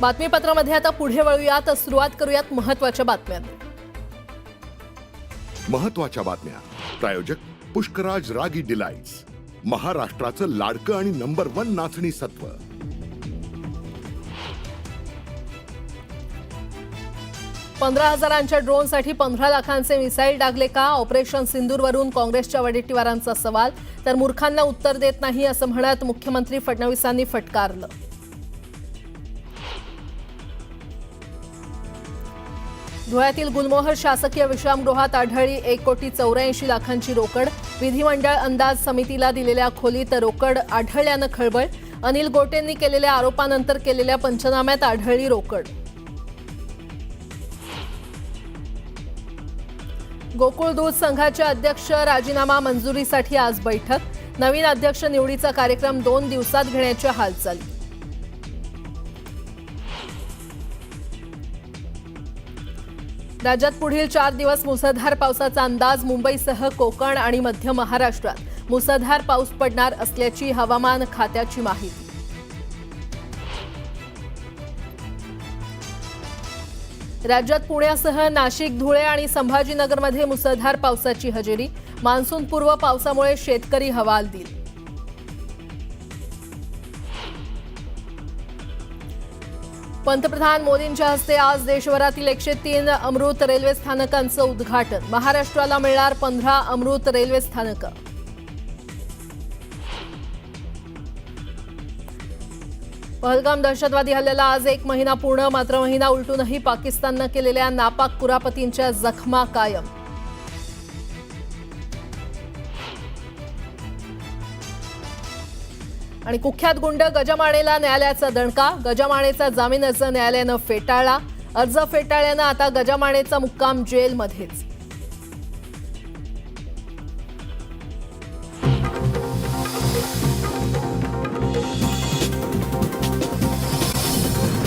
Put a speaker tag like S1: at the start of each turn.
S1: बातमीपत्रामध्ये आता पुढे वळूयात, सुरुवात करूयात महत्त्वाच्या बातम्यांनी।
S2: महत्त्वाच्या बातम्या प्रायोजक पुष्कराज रागी डिलाइट्स, महाराष्ट्राचं लाडकं आणि नंबर 1 नाचणी सत्व।
S1: 15,000च्या ड्रोनसाठी 15 लाखांचे मिसाईल डागले का? ऑपरेशन सिंदूरवरून काँग्रेसच्या वडेट्टीवारांचा सवाल। तर मूर्खांना उत्तर देत नाही असं म्हणत मुख्यमंत्री फडणवीसांनी फटकारलं। धुळ्यातील गुलमोहर शासकीय विश्रामगृहात आढळली 1,84,00,00,000ची रोकड। विधिमंडळ अंदाज समितीला दिलेल्या खोलीत रोकड आढळल्यानं खळबळ। अनिल गोटेंनी केलेल्या आरोपानंतर केलेल्या पंचनाम्यात आढळली रोकड। गोकुळ दूध संघाचे अध्यक्ष राजीनामा मंजुरीसाठी आज बैठक। नवीन अध्यक्ष निवडीचा कार्यक्रम 2 दिवसात घेण्याची हालचाली। राज्यात पुढील 4 दिवस मुसळधार पावसाचा अंदाज। मुंबईसह कोकण आणि मध्य महाराष्ट्रात मुसळधार पाऊस पडणार असल्याची हवामान खात्याची माहिती। राज्यात पुण्यासह नाशिक, धुळे आणि संभाजीनगरमध्ये मुसळधार पावसाची हजेरी। मान्सूनपूर्व पावसामुळे शेतकरी हवालदिल। पंतप्रधान मोदींच्या हस्ते आज देशभरातील 103 अमृत रेल्वे स्थानकांचं उद्घाटन। महाराष्ट्राला मिळणार 15 अमृत रेल्वे स्थानकं। पहलगाम दहशतवादी हल्ल्याला आज 1 महिना पूर्ण। मात्र महिना उलटूनही पाकिस्ताननं केलेल्या नापाक कुरापतींच्या जखमा कायम। आणि कुख्यात गुंड गजमाणेला न्यायालयाचा दणका। गजमाणेचा जामीन अर्ज न्यायालयानं फेटाळला। अर्ज फेटाळल्यानं आता गजमाणेचा मुक्काम जेलमध्येच।